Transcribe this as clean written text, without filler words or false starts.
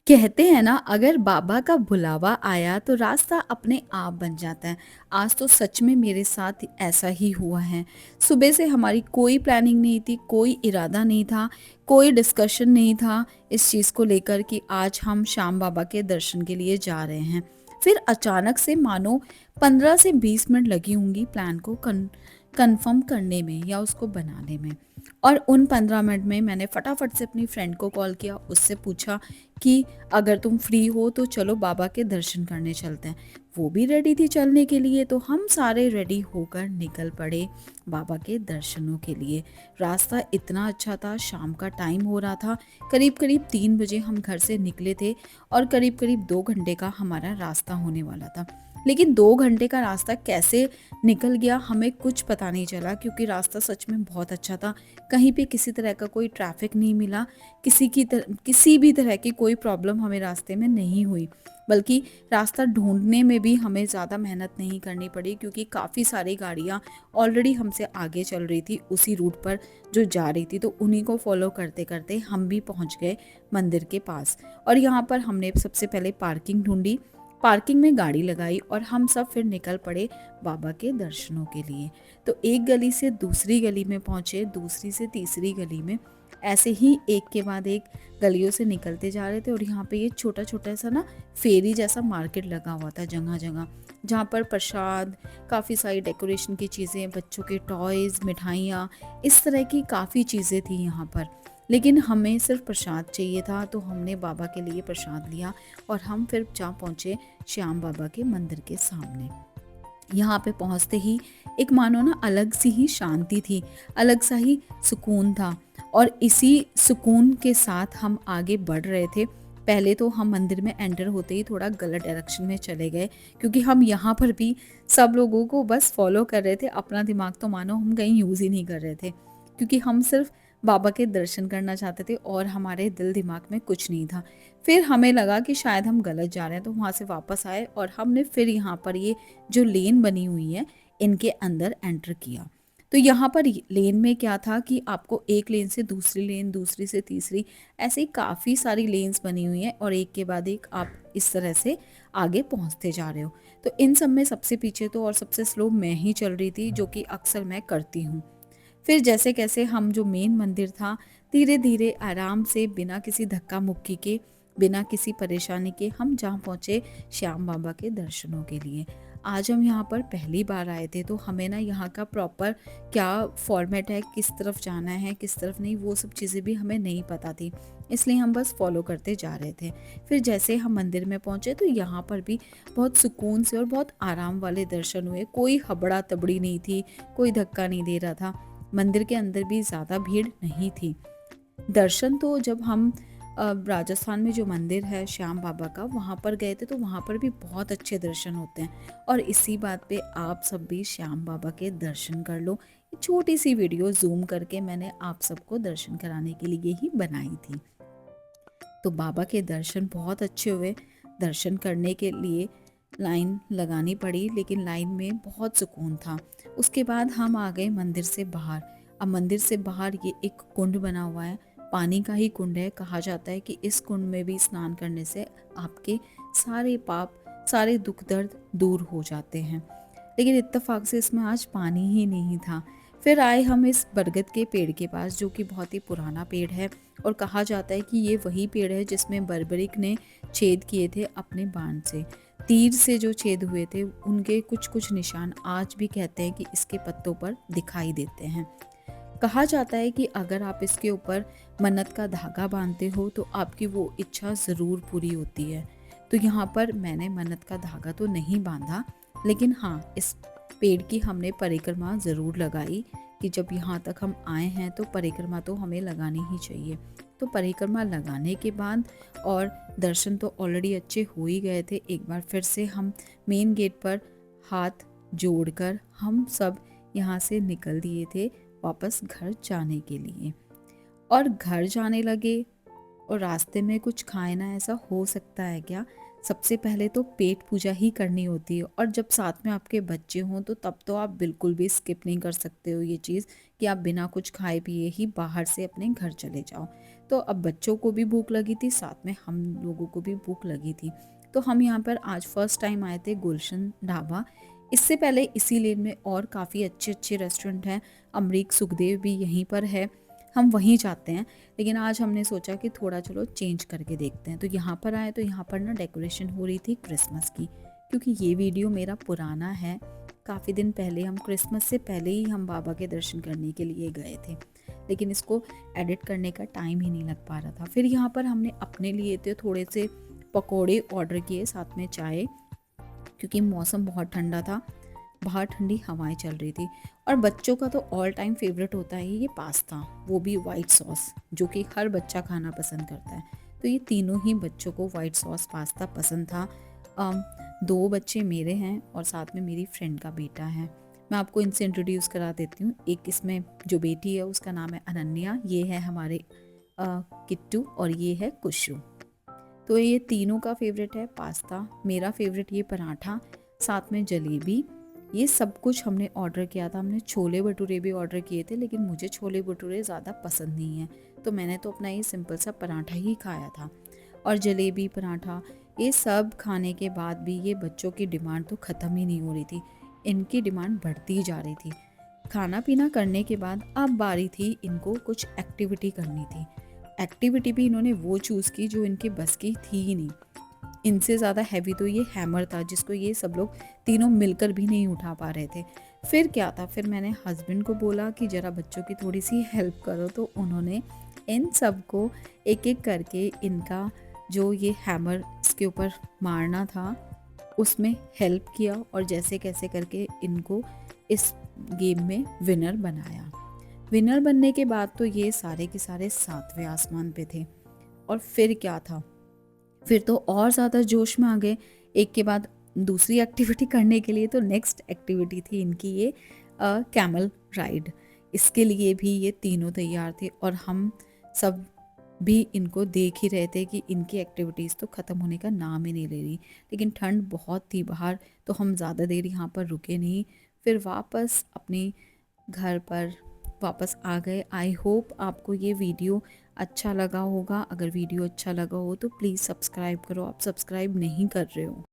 कहते हैं ना, अगर बाबा का बुलावा आया तो रास्ता अपने आप बन जाता है। आज तो सच में मेरे साथ ऐसा ही हुआ है। सुबह से हमारी कोई प्लानिंग नहीं थी, कोई इरादा नहीं था, कोई डिस्कशन नहीं था इस चीज़ को लेकर कि आज हम श्याम बाबा के दर्शन के लिए जा रहे हैं। फिर अचानक से मानो 15 से 20 मिनट लगी होंगी प्लान को कन्फर्म करने में या उसको बनाने में। और उन 15 मिनट में मैंने फटाफट से अपनी फ्रेंड को कॉल किया, उससे पूछा कि अगर तुम फ्री हो तो चलो बाबा के दर्शन करने चलते हैं। वो भी रेडी थी चलने के लिए, तो हम सारे रेडी होकर निकल पड़े बाबा के दर्शनों के लिए। रास्ता इतना अच्छा था, शाम का टाइम हो रहा था, करीब करीब 3 बजे हम घर से निकले थे और करीब करीब 2 घंटे का हमारा रास्ता होने वाला था। लेकिन 2 घंटे का रास्ता कैसे निकल गया हमें कुछ पता नहीं चला, क्योंकि रास्ता सच में बहुत अच्छा था। कहीं पे किसी तरह का कोई ट्रैफिक नहीं मिला, किसी भी तरह की कोई प्रॉब्लम हमें रास्ते में नहीं हुई। बल्कि रास्ता ढूंढने में भी हमें ज़्यादा मेहनत नहीं करनी पड़ी, क्योंकि काफ़ी सारी गाड़ियाँ ऑलरेडी हमसे आगे चल रही थी उसी रूट पर जो जा रही थी, तो उन्हीं को फॉलो करते करते हम भी पहुँच गए मंदिर के पास। और यहाँ पर हमने सबसे पहले पार्किंग ढूंढी, पार्किंग में गाड़ी लगाई और हम सब फिर निकल पड़े बाबा के दर्शनों के लिए। तो एक गली से दूसरी गली में पहुँचे, दूसरी से तीसरी गली में, ऐसे ही एक के बाद एक गलियों से निकलते जा रहे थे। और यहाँ पे ये छोटा छोटा सा ना फेरी जैसा मार्केट लगा हुआ था जगह जगह, जहाँ पर प्रसाद, काफ़ी सारी डेकोरेशन की चीज़ें, बच्चों के टॉयज़, मिठाइयाँ, इस तरह की काफ़ी चीज़ें थी यहाँ पर। लेकिन हमें सिर्फ प्रसाद चाहिए था, तो हमने बाबा के लिए प्रसाद लिया और हम फिर जहाँ पहुँचे श्याम बाबा के मंदिर के सामने। यहाँ पे पहुँचते ही एक मानो ना अलग सी ही शांति थी, अलग सा ही सुकून था। और इसी सुकून के साथ हम आगे बढ़ रहे थे। पहले तो हम मंदिर में एंटर होते ही थोड़ा गलत डायरेक्शन में चले गए, क्योंकि हम यहाँ पर भी सब लोगों को बस फॉलो कर रहे थे। अपना दिमाग तो मानो हम कहीं यूज़ ही नहीं कर रहे थे, क्योंकि हम सिर्फ बाबा के दर्शन करना चाहते थे और हमारे दिल दिमाग में कुछ नहीं था। फिर हमें लगा कि शायद हम गलत जा रहे हैं, तो वहाँ से वापस आए और हमने फिर यहाँ पर ये जो लेन बनी हुई है इनके अंदर एंटर किया। तो यहाँ पर लेन में क्या था कि आपको एक लेन से दूसरी लेन, दूसरी से तीसरी, ऐसे ही काफ़ी सारी लेन्स बनी हुई हैं और एक के बाद एक आप इस तरह से आगे पहुँचते जा रहे हो। तो इन सब में सबसे पीछे तो और सबसे स्लो मैं ही चल रही थी, जो कि अक्सर मैं करती हूँ। फिर जैसे कैसे हम जो मेन मंदिर था, धीरे धीरे आराम से बिना किसी धक्का मुक्की के, बिना किसी परेशानी के हम जहाँ पहुँचे श्याम बाबा के दर्शनों के लिए। आज हम यहाँ पर पहली बार आए थे, तो हमें ना यहाँ का प्रॉपर क्या फॉर्मेट है, किस तरफ जाना है किस तरफ नहीं, वो सब चीज़ें भी हमें नहीं पता थी, इसलिए हम बस फॉलो करते जा रहे थे। फिर जैसे हम मंदिर में पहुँचे तो यहाँ पर भी बहुत सुकून से और बहुत आराम वाले दर्शन हुए। कोई हबड़ा तबड़ी नहीं थी, कोई धक्का नहीं दे रहा था। मंदिर के अंदर भी ज़्यादा भीड़ नहीं थी। दर्शन तो जब हम राजस्थान में जो मंदिर है श्याम बाबा का, वहाँ पर गए थे, तो वहाँ पर भी बहुत अच्छे दर्शन होते हैं। और इसी बात पे आप सब भी श्याम बाबा के दर्शन कर लो। ये छोटी सी वीडियो जूम करके मैंने आप सबको दर्शन कराने के लिए ही बनाई थी। तो बाबा के दर्शन बहुत अच्छे हुए। दर्शन करने के लिए लाइन लगानी पड़ी, लेकिन लाइन में बहुत सुकून था। उसके बाद हम आ गए मंदिर से बाहर। अब मंदिर से बाहर ये एक कुंड बना हुआ है, पानी का ही कुंड है। कहा जाता है कि इस कुंड में भी स्नान करने से आपके सारे पाप, सारे दुख दर्द दूर हो जाते हैं। लेकिन इत्तेफाक से इसमें आज पानी ही नहीं था। फिर आए हम इस बरगद के पेड़ के पास, जो कि बहुत ही पुराना पेड़ है और कहा जाता है कि ये वही पेड़ है जिसमें बर्बरिक ने छेद किए थे अपने बाण से। तीर से जो छेद हुए थे उनके कुछ कुछ निशान आज भी कहते हैं कि इसके पत्तों पर दिखाई देते हैं। कहा जाता है कि अगर आप इसके ऊपर मन्नत का धागा बांधते हो तो आपकी वो इच्छा ज़रूर पूरी होती है। तो यहाँ पर मैंने मन्नत का धागा तो नहीं बांधा, लेकिन हाँ, इस पेड़ की हमने परिक्रमा ज़रूर लगाई कि जब यहाँ तक हम आए हैं तो परिक्रमा तो हमें लगानी ही चाहिए। तो परिक्रमा लगाने के बाद और दर्शन तो ऑलरेडी अच्छे हो ही गए थे, एक बार फिर से हम मेन गेट पर हाथ जोड़कर हम सब यहाँ से निकल दिए थे वापस घर जाने के लिए। और घर जाने लगे और रास्ते में कुछ खाए ना, ऐसा हो सकता है क्या? सबसे पहले तो पेट पूजा ही करनी होती है, और जब साथ में आपके बच्चे हों तो तब तो आप बिल्कुल भी स्किप नहीं कर सकते हो ये चीज़ कि आप बिना कुछ खाए पिए ही बाहर से अपने घर चले जाओ। तो अब बच्चों को भी भूख लगी थी, साथ में हम लोगों को भी भूख लगी थी। तो हम यहाँ पर आज फर्स्ट टाइम आए थे गुलशन ढाबा। इससे पहले इसी लेन में और काफ़ी अच्छे अच्छे रेस्टोरेंट हैं, अमरीक सुखदेव भी यहीं पर है, हम वहीं जाते हैं। लेकिन आज हमने सोचा कि थोड़ा चलो चेंज करके देखते हैं, तो यहाँ पर आए तो यहाँ पर ना डेकोरेशन हो रही थी क्रिसमस की। क्योंकि ये वीडियो मेरा पुराना है, काफ़ी दिन पहले, हम क्रिसमस से पहले ही हम बाबा के दर्शन करने के लिए गए थे, लेकिन इसको एडिट करने का टाइम ही नहीं लग पा रहा था। फिर यहाँ पर हमने अपने लिए तो थोड़े से पकोड़े ऑर्डर किए, साथ में चाय, क्योंकि मौसम बहुत ठंडा था, बाहर ठंडी हवाएं चल रही थी। और बच्चों का तो ऑल टाइम फेवरेट होता है ये पास्ता, वो भी वाइट सॉस, जो कि हर बच्चा खाना पसंद करता है। तो ये तीनों ही बच्चों को वाइट सॉस पास्ता पसंद था। अम, 2 बच्चे मेरे हैं और साथ में मेरी फ्रेंड का बेटा है। मैं आपको इनसे इंट्रोड्यूस करा देती हूँ। एक इसमें जो बेटी है उसका नाम है अनन्या, ये है हमारे किट्टू, और ये है कुशु। तो ये तीनों का फेवरेट है पास्ता, मेरा फेवरेट ये पराठा, साथ में जलेबी। ये सब कुछ हमने ऑर्डर किया था। हमने छोले भटूरे भी ऑर्डर किए थे, लेकिन मुझे छोले भटूरे ज़्यादा पसंद नहीं है, तो मैंने तो अपना ये सिंपल सा पराठा ही खाया था। और जलेबी, पराठा, ये सब खाने के बाद भी ये बच्चों की डिमांड तो ख़त्म ही नहीं हो रही थी, इनकी डिमांड बढ़ती जा रही थी। खाना पीना करने के बाद अब बारी थी इनको कुछ एक्टिविटी करनी थी। एक्टिविटी भी इन्होंने वो चूज़ की जो इनके बस की थी ही नहीं। इनसे ज़्यादा हैवी तो ये हैमर था, जिसको ये सब लोग तीनों मिलकर भी नहीं उठा पा रहे थे। फिर क्या था, फिर मैंने हस्बैंड को बोला कि ज़रा बच्चों की थोड़ी सी हेल्प करो, तो उन्होंने इन सब को एक एक करके इनका जो ये हैमर इसके ऊपर मारना था उसमें हेल्प किया, और जैसे कैसे करके इनको इस गेम में विनर बनाया। विनर बनने के बाद तो ये सारे के सारे 7वें आसमान पे थे। और फिर क्या था, फिर तो और ज़्यादा जोश में आ गए, एक के बाद दूसरी एक्टिविटी करने के लिए। तो नेक्स्ट एक्टिविटी थी इनकी ये कैमल राइड। इसके लिए भी ये तीनों तैयार थे, और हम सब भी इनको देख ही रहे थे कि इनकी एक्टिविटीज़ तो ख़त्म होने का नाम ही नहीं ले रही। लेकिन ठंड बहुत थी बाहर, तो हम ज़्यादा देर यहाँ पर रुके नहीं, फिर वापस अपने घर पर वापस आ गए। आई होप आपको ये वीडियो अच्छा लगा होगा। अगर वीडियो अच्छा लगा हो तो प्लीज़ सब्सक्राइब करो, आप सब्सक्राइब नहीं कर रहे हो।